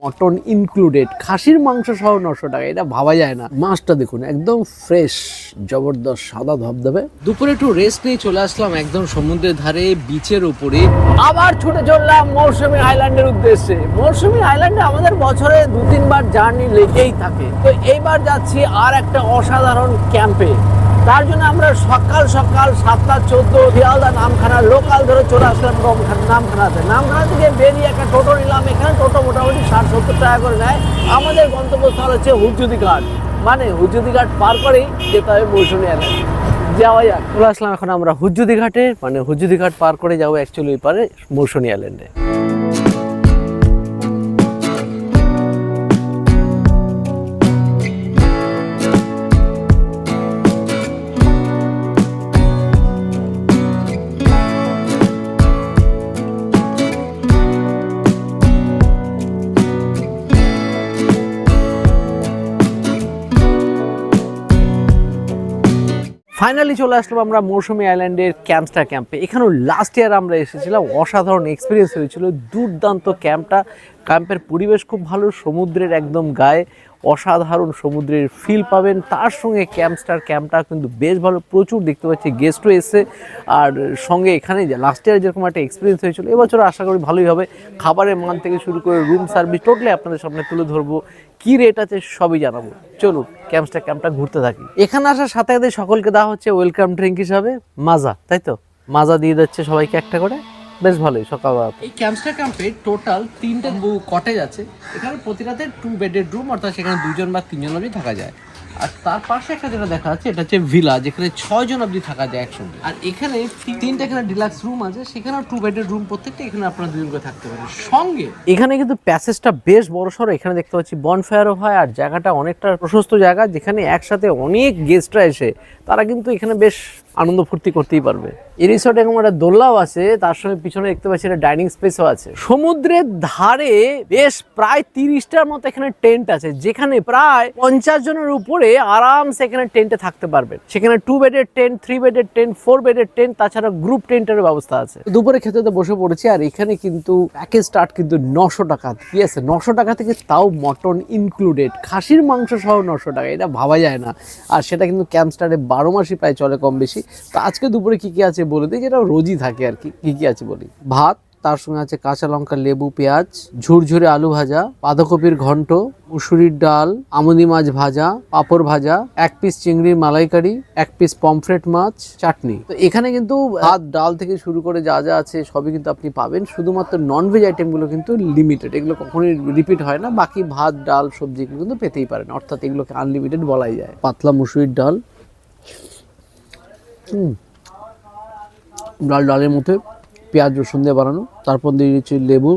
Mutton included, খাসির মাংস সহ 900 টাকা, এটা ভাবা যায় না। মাছটা দেখুন একদম ফ্রেশ, জবরদস্ত, সাদা ধবধবে। দুপুরে একটু রেস্ট নিয়ে চলে আসলাম একদম সমুদ্রের ধারে, বিচের উপরে। আবার ছুটে চললাম মৌসুমী আইল্যান্ডের উদ্দেশ্যে। মৌসুমী আইল্যান্ডে আমাদের বছরে 2-3 বার জার্নি লেগেই থাকে। তো এইবার যাচ্ছি আর একটা অসাধারণ ক্যাম্পে। তার জন্য আমরা সকাল সকাল 7:14 শিয়ালদা নামখানা লোকাল ধরে চলে আসলাম নামখানাতে। নামখানা থেকে বেরিয়ে একটা টোটো নিলাম। এখানে টোটো মোটামুটি 60-70 টাকা করে নেয়। আমাদের গন্তব্যস্থল হচ্ছে হুজ্জুদি ঘাট, মানে হুজ্জুদি ঘাট পার করেই যেতে হবে মৌসুমী আইল্যান্ড। যাওয়া যাক, চলে আসলাম এখন আমরা হুজ্জুদি ঘাটে, মানে হুজ্জুদি ঘাট পার করে যাবো অ্যাকচুয়ালি ওই পারে মৌসুমী আইল্যান্ডে। ফাইনালি চলে আসলাম আমরা মৌসুমী আইল্যান্ডের ক্যাম্পস্টার ক্যাম্পে। এখানেও লাস্ট ইয়ার আমরা এসেছিলাম, অসাধারণ এক্সপিরিয়েন্স হয়েছিল, দুর্দান্ত ক্যাম্পটা। ক্যাম্পের পরিবেশ খুব ভালো, সমুদ্রের একদম গায়ে, অসাধারণ সমুদ্রের ফিল পাবেন। তার সঙ্গে ক্যাম্পটা কিন্তু বেশ ভালো, প্রচুর দেখতে পাচ্ছি গেস্টও এসে। আর সঙ্গে এখানে লাস্ট ইয়ার যেরকম একটা এক্সপিরিয়েন্স হয়েছিল, এবছর আশা করি ভালোই হবে। খাবারের মান থেকে শুরু করে রুম সার্ভিস টোটালি আপনাদের সামনে তুলে ধরবো, কি রেট আছে সবই জানাবো। চলুন ক্যাম্পটা ঘুরতে থাকি। এখানে আসার সাথে সাথে সকলকে দেওয়া হচ্ছে ওয়েলকাম ড্রিঙ্ক হিসাবে মাজা, তাই তো? মাজা দিয়ে যাচ্ছে সবাইকে একটা করে, বেশ ভালোই সকালবেলা। এই ক্যাম্পে টোটাল 3টে কটেজ আছে। এখানে প্রতি রাতে 2 বেডের রুম, অর্থাৎ সেখানে 2 জন বা 3 জন অবধি থাকা যায়। আর তার পাশে একটা যেটা দেখা যাচ্ছে, এটা হচ্ছে ভিলা, যেখানে 6 জন অবধি থাকা যায় একসঙ্গে। আর এখানে 3টে এখানে ডিলাক্স রুম আছে, সেখানেও 2 বেডের রুম প্রত্যেকটা, এখানে আপনারা 2 জন করে থাকতে পারেন সঙ্গে। এখানে কিন্তু প্যাসেজটা বেশ বড়সড়, এখানে দেখতে পাচ্ছি বনফায়ারও হয়। আর জায়গাটা অনেকটা প্রশস্ত জায়গা, যেখানে একসাথে অনেক গেস্টরা এসে তারা কিন্তু এখানে বেশ আনন্দ ফুর্তি করতেই পারবে। এই রিসর্টে এরকম একটা দোলনাও আছে, তার সঙ্গে পিছনে দেখতে পাচ্ছি একটা ডাইনিং স্পেসও আছে। সমুদ্রের ধারে বেশ প্রায় 30টার মতো এখানে টেন্ট আছে, যেখানে প্রায় 50 জনের উপরে আরামসে এখানে টেন্টে থাকতে পারবেন। সেখানে 2 বেডের টেন্ট, 3 বেডের টেন্ট, 4 বেডের টেন্ট, তাছাড়া গ্রুপ টেন্টের ব্যবস্থা আছে। দুপুরে খেতে বসে পড়েছি। আর এখানে কিন্তু প্যাকেজ স্টার্ট কিন্তু 900 টাকা, ঠিক আছে? 900 টাকা থেকে, তাও মটন ইনক্লুডেড, খাসির মাংস সহ 900 টাকা, এটা ভাবা যায় না। আর সেটা কিন্তু ক্যাম্পস্টারে 12 মাসই প্রায় চলে কম বেশি। তো আজকে দুপুরে কি কি আছে বলে দিই, যেটা রোজই থাকে আর কি। কি আছে বলি, ভাত, তার সঙ্গে আছে কাঁচা লঙ্কা, লেবু, পেঁয়াজ, ঝুরঝুরে আলু ভাজা, বাঁধাকপির ঘন্ট, মুসুরির ডাল, আমুদি মাছ ভাজা, পাঁপড় ভাজা, 1 পিস চিংড়ির মালাইকারি, 1 পিস পমফ্রেট মাছ, চাটনি। তো এখানে কিন্তু ভাত ডাল থেকে শুরু করে যা যা আছে সবই কিন্তু আপনি পাবেন। শুধুমাত্র ননভেজ আইটেমগুলো কিন্তু লিমিটেড, এগুলো কখনোই রিপিট হয় না। বাকি ভাত ডাল সবজি এগুলো কিন্তু পেতেই পারেন, অর্থাৎ এগুলোকে আনলিমিটেড বলাই যায়। পাতলা মুসুরির ডাল, ডালের মধ্যে পেঁয়াজ রসুন দিয়ে বানানো, তারপর দিয়ে দিচ্ছি লেবু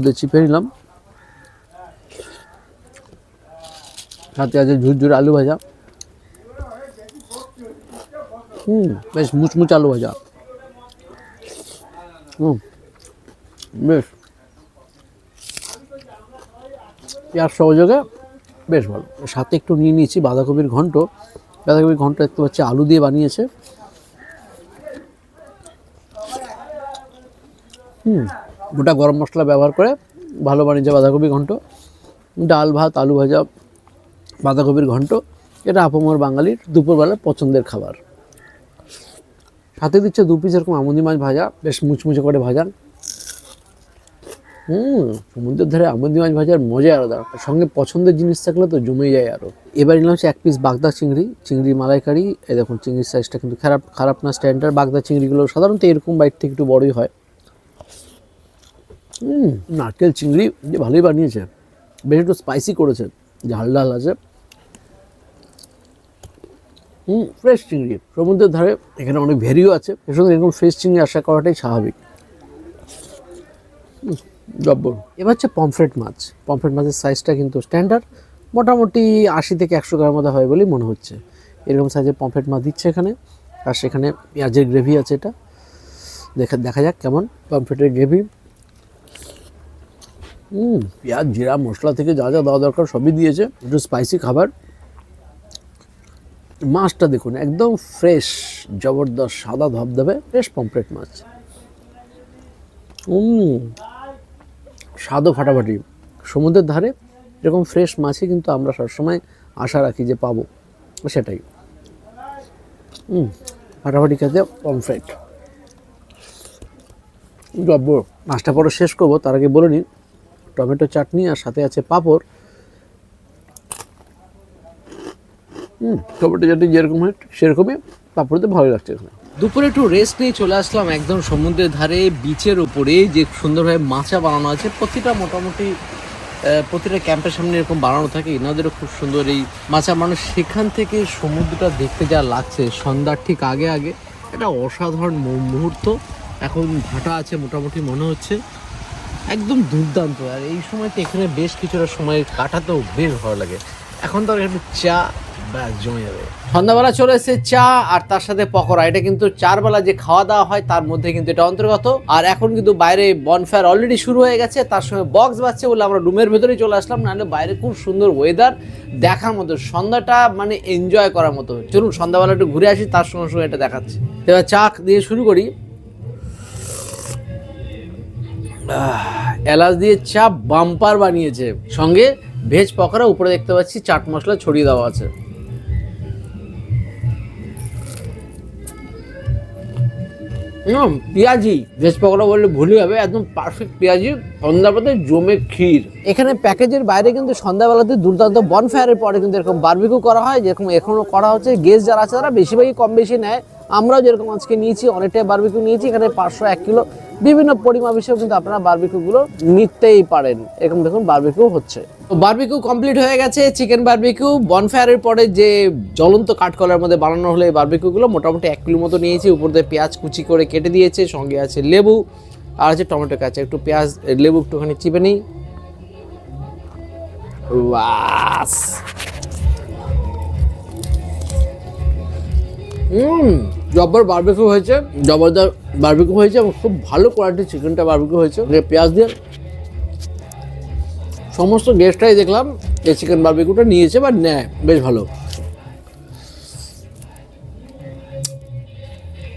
দিয়ে চিপে নিলাম, সাথে আছে ঝুরঝুরে আলু ভাজা, বেশ মুচমুচ আলু ভাজা, বেশ পেঁয়াজ সহযোগে বেশ ভালো। সাথে একটু নিয়ে নিয়েছি বাঁধাকপির ঘন্ট দেখতে পাচ্ছি আলু দিয়ে বানিয়েছে। গোটা গরম মশলা ব্যবহার করে ভালো বানিয়েছে বাঁধাকপি ঘন্ট। ডাল ভাত আলু ভাজা বাঁধাকপির ঘন্ট, এটা আপামর বাঙালির দুপুরবেলা পছন্দের খাবার। সাথে দিচ্ছে 2 পিস এরকম আমুদি মাছ ভাজা, বেশ মুচমুচে করে ভাজা। সমুদ্রের ধারে আমুদি মাছ ভাজার মজাই আলাদা, সঙ্গে পছন্দের জিনিস থাকলে তো জমে যায় আরো। এবার নিলাম হচ্ছে 1 পিস বাগদা চিংড়ি মালাইকারি। এই দেখুন চিংড়ির সাইজটা কিন্তু খারাপ না, স্ট্যান্ডার্ড। বাগদা চিংড়িগুলো সাধারণত এরকম বাইট থেকে একটু বড়ই হয়। নারকেল চিংড়ি ভালোই বানিয়েছে, বেশ একটু স্পাইসি করেছে, ঝাল আছে। ফ্রেশ চিংড়ি, সমুদ্রের ধারে এখানে অনেক ভেরিও আছে, এর সঙ্গে এরকম ফ্রেশ চিংড়ি আশা করাটাই স্বাভাবিক। জব্বর। এবার হচ্ছে পমফ্রেট মাছের সাইজটা কিন্তু স্ট্যান্ডার্ড, মোটামুটি 80 থেকে 100 গ্রাম মতো হয় বলেই মনে হচ্ছে। এরকম সাইজের পমফ্রেট মাছ দিচ্ছে এখানে। আর সেখানে পেঁয়াজের গ্রেভি আছে, এটা দেখা যাক কেমন পমফ্রেটের গ্রেভি। পেঁয়াজ জিরা মশলা থেকে যা যা দেওয়া দরকার সবই দিয়েছে, একটু স্পাইসি খাবার। মাছটা দেখুন একদম ফ্রেশ, জবরদস্ত, সাদা ধবধবে ফ্রেশ পমফ্রেট মাছ। স্বাদও ফাটাফাটি। সমুদ্রের ধারে এরকম ফ্রেশ মাছই কিন্তু আমরা সবসময় আশা রাখি যে পাবো, সেটাই। ফাটাফাটি খেতে পমফ্রেট জব্বর। মাছটা পরে শেষ করবো, তার আগে বলে নিই টমেটো চাটনি আর সাথে আছে পাঁপড়। টমেটো চাটনি যেরকম হয় সেরকমই পাঁপড়তে ভালো লাগছে। দুপুরে একটু রেস্ট নিয়ে চলে আসলাম একদম সমুদ্রের ধারে বিচের ওপরে, যে সুন্দরভাবে মাচা বানানো আছে। মোটামুটি প্রতিটা ক্যাম্পের সামনে এরকম বানানো থাকে, এনাদেরও খুব সুন্দর এই মাচা বানানো। সেখান থেকে সমুদ্রটা দেখতে যা লাগছে সন্ধ্যার ঠিক আগে আগে, এটা অসাধারণ মুহূর্ত। এখন ভাটা আছে মোটামুটি মনে হচ্ছে, একদম দুর্দান্ত। আর এই সময়তে এখানে বেশ কিছুটা সময় কাটাতেও বেশ ভালো লাগে। এখন তো একটু চা ব্যাস জমে যাবে। সন্ধ্যাবেলা চলে এসেছে চা আর তার সাথে পকোড়া। এটা কিন্তু 4 বেলা যে খাওয়া দাওয়া হয় তার মধ্যে কিন্তু এটা অন্তর্গত। আর এখন কিন্তু বাইরে বনফায়ার অলরেডি শুরু হয়ে গেছে, তার সঙ্গে বক্স বাজছে বলে আমরা রুমের ভেতরেই চলে আসলাম, নাহলে বাইরে খুব সুন্দর ওয়েদার দেখার মতো, সন্ধ্যাটা মানে এনজয় করার মতো। চলুন সন্ধ্যাবেলা একটু ঘুরে আসি, তার সঙ্গে সঙ্গে এটা দেখাচ্ছি। এবার চা দিয়ে শুরু করি। এলাচ দিয়ে চা বাম্পার বানিয়েছে, সঙ্গে ভেজ পকোড়া, উপরে দেখতে পাচ্ছি চাট মশলা ছড়িয়ে দেওয়া আছে। পেঁয়াজি ভেজ পকোড়া বললে ভুলই হবে, একদম পারফেক্ট পেঁয়াজি। সন্ধ্যাবেলাতে জমে ক্ষীর। এখানে প্যাকেজের বাইরে কিন্তু সন্ধ্যাবেলাতে দুর্দান্ত বনফায়ারের পরে কিন্তু এরকম বারবিকিউ করা হয়, যেরকম এখনো করা হচ্ছে। গেস্ট যারা আছে তারা বেশিরভাগই কম বেশি নেয়, আমরাও যেরকম আজকে নিয়েছি অনেকটাই বারবিকিউ নিয়েছি। এখানে 500 1 কিলো বিভিন্ন পরিমাপ হিসেবে কিন্তু আপনারা বারবিকিউগুলো নিতেই পারেন। এরকম দেখুন বারবিকিউ হচ্ছে। তো বারবিকিউ কমপ্লিট হয়ে গেছে, চিকেন বারবিকিউ। বনফায়ারের পরে যে জ্বলন্ত কাঠকলার মধ্যে বানানো হলো এই বারবিকিউগুলো মোটামুটি 1 কিলো মতো নিয়েছি। উপর দিয়ে পেঁয়াজ কুচি করে কেটে দিয়েছে, সঙ্গে আছে লেবু আর আছে টমেটো কাঁচা। একটু পেঁয়াজ লেবু একটুখানি চিপে নিই। জব্বর বারবিকিউ হয়েছে, জবরদস্ত বারবিকিউ হয়েছে এবং খুব ভালো কোয়ালিটির চিকেনটা বারবিকিউ হয়েছে। পেঁয়াজ দিয়ে সমস্ত গেস্টরাই দেখলাম এই চিকেন বারবিকিউটা নিয়েছে বা নেয়, বেশ ভালো,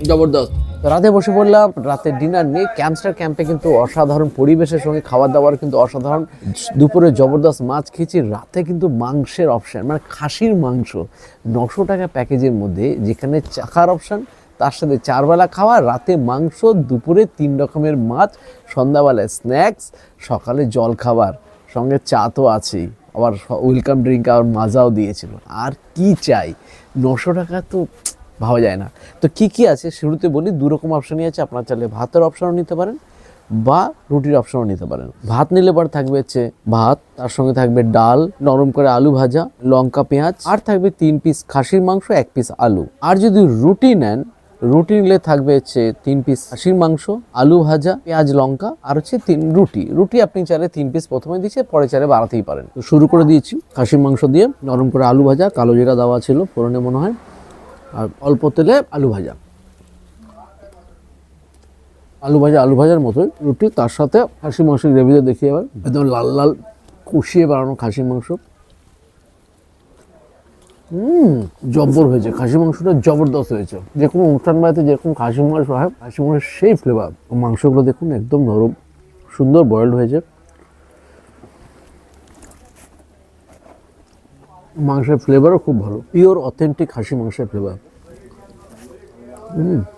জবরদস্ত। রাতে বসে পড়লাম, রাতের ডিনার নিয়ে। ক্যাম্পস্টার ক্যাম্পে কিন্তু অসাধারণ পরিবেশের সঙ্গে খাবার দাবার কিন্তু অসাধারণ। দুপুরে জবরদস্ত মাছ খেয়েছি, রাতে কিন্তু মাংসের অপশান, মানে খাসির মাংস 900 টাকা প্যাকেজের মধ্যে, যেখানে চাখার অপশান, তার সাথে 4 বেলা খাওয়া, রাতে মাংস, দুপুরে 3 রকমের মাছ, সন্ধ্যাবেলায় স্ন্যাক্স, সকালে জল খাবার, সঙ্গে চা তো আছেই, আবার ওয়েলকাম ড্রিঙ্ক আর মাজাও দিয়েছিল। আর কি চাই, 900 টাকা তো ভাবা যায় না। তো কি আছে শুরুতে বলি, 2 রকম অপশানই আছে। আপনার চাইলে ভাতের অপশানও নিতে পারেন বা রুটির অপশানও নিতে পারেন। ভাত নিলে পরে থাকবে হচ্ছে ভাত, তার সঙ্গে থাকবে ডাল, নরম করে আলু ভাজা, লঙ্কা পেঁয়াজ, আর থাকবে 3 পিস খাসির মাংস, 1 পিস আলু। আর যদি রুটি নেন, রুটি নিলে থাকবে হচ্ছে 3 পিস খাসির মাংস, আলু ভাজা, পেঁয়াজ লঙ্কা, আর হচ্ছে 3 রুটি। রুটি আপনি চাইলে 3 পিস প্রথমে দিচ্ছে, পরে চাইলে বাড়াতেই পারেন। তো শুরু করে দিয়েছি খাসির মাংস দিয়ে, নরম করে আলু ভাজা, কালো জিরা দেওয়া ছিল ফোড়নে মনে হয়, আর অল্প তেলে আলু ভাজা। আলু ভাজার মতোই রুটি, তার সাথে খাসির মাংসের গ্রেভিতে দেখিয়ে এবার একদম লাল লাল কষিয়ে বানানো খাসির মাংস। জব্বর হয়েছে, খাসির মাংসটা জবরদস্ত হয়েছে। যে কোনো অনুষ্ঠান বাড়িতে যেরকম খাসির মাংস হয়, খাসির মাংসের সেই ফ্লেভার। মাংসগুলো দেখুন একদম নরম, সুন্দর বয়েলড হয়েছে। মাংসের ফ্লেভারও খুব ভালো, পিওর অথেন্টিক খাসির মাংসের ফ্লেভার।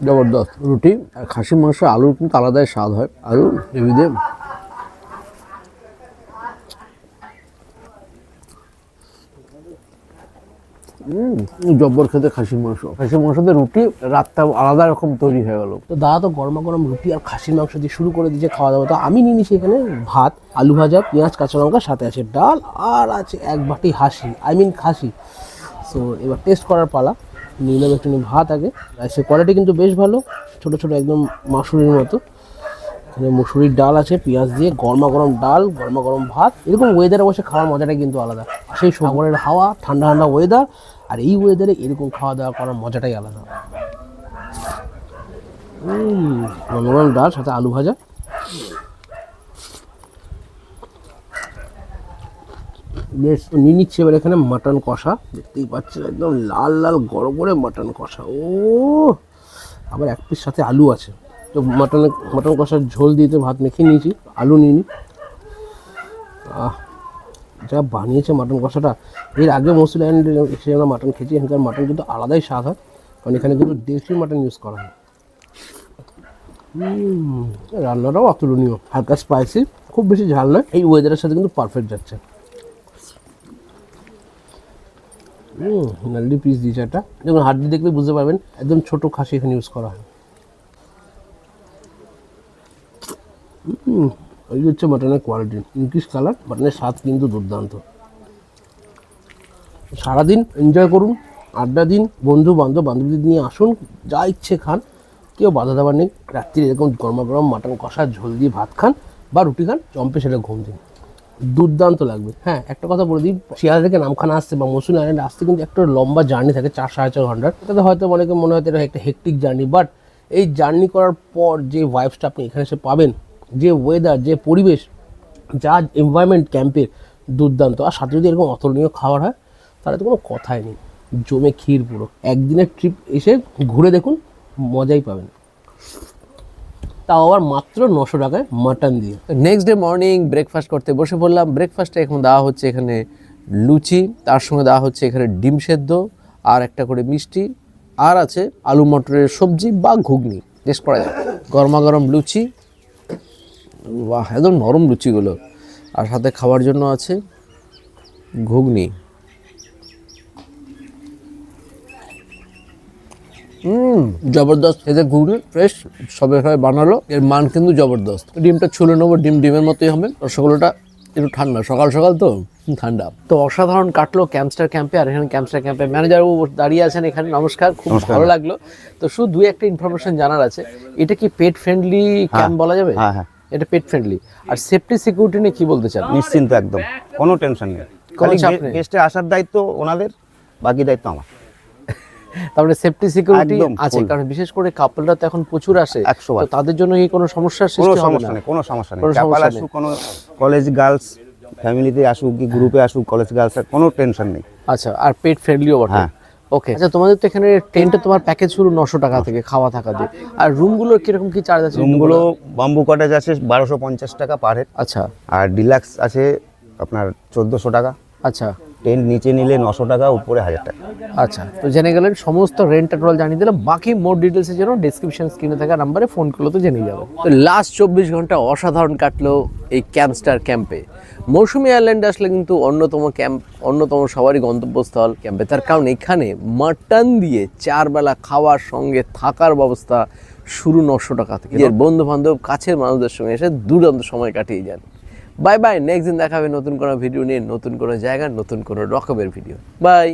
জবরদস্ত রুটি আর খাসির মাংস, আলুর কিন্তু আলাদাই স্বাদ হয়। আলু গ্রেভি দিয়ে জব্বর খেতে খাসির মাংসতে রুটি রাতটা আলাদা রকম তৈরি হয়ে গেল। তো দাদা তো গরমা গরম রুটি আর খাসির মাংস দিয়ে শুরু করে দিয়েছে খাওয়া দাওয়া। তো আমি নিয়ে নিয়েছি এখানে ভাত, আলু ভাজা, পেঁয়াজ কাঁচা লঙ্কা, সাথে আছে ডাল, আর আছে 1 বাটি খাসি। সো এবার টেস্ট করার পালা। নিয়ে নেবো একটু ভাত আগে। রাইসের কোয়ালিটি কিন্তু বেশ ভালো, ছোটো ছোটো একদম মাসুরির মতো। এখানে মুসুরির ডাল আছে পেঁয়াজ দিয়ে, গরমা গরম ডাল, গরমা গরম ভাত। এরকম ওয়েদারে বসে খাওয়ার মজাটা কিন্তু আলাদা। সেই সাগরের হাওয়া, ঠান্ডা ঠান্ডা ওয়েদার, আর এই ওয়েদারে এরকম খাওয়া দাওয়া করার মজাটাই আলাদা। গরম গরম ডাল সাথে আলু ভাজা। বেশ নিয়ে নিচ্ছে এবার এখানে মাটন কষা, দেখতেই পাচ্ছেন একদম লাল লাল গরম করে মাটন কষা। ও আবার 1 পিস সাথে আলু আছে। তো মাটন কষার ঝোল দিতে ভাত মেখে নিয়েছি, আলু নিয়ে নিই। যা বানিয়েছে মাটন কষাটা, এর আগে মসুল আইল্যান্ডে এসে আমরা মাটন খেয়েছি, এখানকার মাটন কিন্তু আলাদাই স্বাদ হয়, কারণ এখানে কিন্তু দেশি মাটন ইউজ করা হয়। রান্নাটাও অতুলনীয়, হালকা স্পাইসি, খুব বেশি ঝাল নয়, এই ওয়েদারের সাথে কিন্তু পারফেক্ট যাচ্ছে। নাল্লি পিস দিয়েছে একটা, যেমন হাড্ডি দেখলে বুঝতে পারবেন একদম ছোট খাসি এখানে ইউজ করা হয়। এই হচ্ছে মাটনের কোয়ালিটি, ইনক্রিজ কালার, মাটনের স্বাদ কিন্তু দুর্দান্ত। সারাদিন এনজয় করুন, আড্ডা দিন, বন্ধু বান্ধব বান্ধবীদের নিয়ে আসুন, যা ইচ্ছে খান, কেউ বাধা দেওয়ার নেই। রাত্রি এরকম গরমা গরম মাটন কষা ঝোল দিয়ে ভাত খান বা রুটি খান, চম্পে সেটা ঘুম দিন, দুর্দান্ত লাগবে। হ্যাঁ, একটা কথা বলে দিই, শিয়ালদা থেকে নামখানা আসতে বা মসুল আইল্যান্ড আসতে কিন্তু একটা লম্বা জার্নি থাকে, 4-4.5 ঘন্টার। এটাতে হয়তো অনেকে মনে হয় এটা একটা হেক্টিক জার্নি, বাট এই জার্নি করার পর যে ভাইবসটা আপনি এখানে এসে পাবেন, যে ওয়েদার, যে পরিবেশ, যা এনভায়রনমেন্ট ক্যাম্পের, দুর্দান্ত। আর সাথে যদি এরকম অতুলনীয় খাবার হয় তাহলে তো কোনো কথাই নেই, জমে ক্ষীর পুরো। একদিনের ট্রিপ এসে ঘুরে দেখুন, মজাই পাবেন, তাও আবার মাত্র 900 টাকায় মাটন দিয়ে। নেক্সট ডে মর্নিং ব্রেকফাস্ট করতে বসে পড়লাম। ব্রেকফাস্টে এখন দেওয়া হচ্ছে এখানে লুচি, তার সঙ্গে দেওয়া হচ্ছে এখানে ডিম সেদ্ধ আর একটা করে মিষ্টি, আর আছে আলু মটরের সবজি বা ঘুগনি। টেস্ট করা যায়, গরমা গরম লুচি, বাহ একদম নরম লুচিগুলো, আর সাথে খাওয়ার জন্য আছে ঘুগনি। জবরদস্ত, এদের ঘুগনি ফ্রেশ, সবে সবে বানালো, এর মান কিন্তু জবরদস্ত। ডিমটা ছুলে নেবো, ডিমের মতোই হবে। রসগোল্লাটা একটু ঠান্ডা, সকাল সকাল তো ঠান্ডা। তো অসাধারণ কাটলো ক্যাম্পস্টার ক্যাম্পে। আর এখানে ক্যাম্পস্টার ক্যাম্পে ম্যানেজার দাঁড়িয়ে আছেন এখানে, নমস্কার, খুব ভালো লাগলো। তো শুধু দুই একটা ইনফরমেশন জানার আছে, এটা কি পেট ফ্রেন্ডলি ক্যাম্প বলা যাবে? হ্যাঁ হ্যাঁ, এটা পেট ফ্রেন্ডলি। আর সেফটি সিকিউরিটি নিয়ে কি বলতে চান? নিশ্চিন্ত, একদম কোনো টেনশন নেই। কোনো চাপ নেই। গেস্টে আসার দায়িত্ব ওনাদের, বাকি দায়িত্ব আমার। তারপরে সেফটি সিকিউরিটি একদম আছে, full। কারণ বিশেষ করে কাপলরা তো এখন প্রচুর আসে, 100 তো তাদের জন্য কি কোনো সমস্যার কোনো সৃষ্টি হবে সমস্যা না? নেই, কোনো সমস্যা নেই। কোনো কাপাল সমস্যা আসুক, কোনো কলেজ গার্লস ফ্যামিলিতে আসুক, কি গ্রুপে আসুক, কলেজ গার্লস, কোনো টেনশন নেই। আচ্ছা, আর পেট ফ্রেন্ডলিও বটে। হ্যাঁ। ওকে, আচ্ছা, তোমাদের তো এখানে টেন্টে তোমার প্যাকেজ শুরু 900 টাকা থেকে, খাওয়া থাকা দিয়ে। আর রুমগুলোর কিরকম কি চার্জ আছে? রুমগুলো বাম্বু কটেজ আছে 1250 টাকা পার হেড, আচ্ছা আর ডিলাক্স আছে আপনার 1400 টাকা। আচ্ছা টেন্ট নিচে নিলে 900 টাকা, উপরে 1000 টাকা। আচ্ছা, তো জেনে গেলেন সমস্ত রেন্ট টোটাল জানিয়ে দিলাম। বাকি মোর ডিটেলসের জন্য ডিসক্রিপশন স্ক্রিনে থাকা নাম্বারে ফোন করলে তো জেনে যাবে। তো লাস্ট 24 ঘন্টা অসাধারণ কাটলো এই ক্যাম্পস্টার ক্যাম্পে। মৌসুমী আইল্যান্ডে আসলে কিন্তু অন্যতম ক্যাম্প, অন্যতম সবারই গন্তব্যস্থল ক্যাম্পে, তার কারণ এখানে মাটন দিয়ে 4 বেলা খাওয়ার সঙ্গে থাকার ব্যবস্থা শুরু 900 টাকা থেকে। এর বন্ধু বান্ধব কাছের মানুষদের সঙ্গে এসে দুর্দান্ত সময় কাটিয়ে যান। বাই বাই, নেক্সট দিন দেখাবে নতুন কোনো ভিডিও নিয়ে, নতুন কোনো জায়গা, নতুন কোনো রকমের ভিডিও। বাই।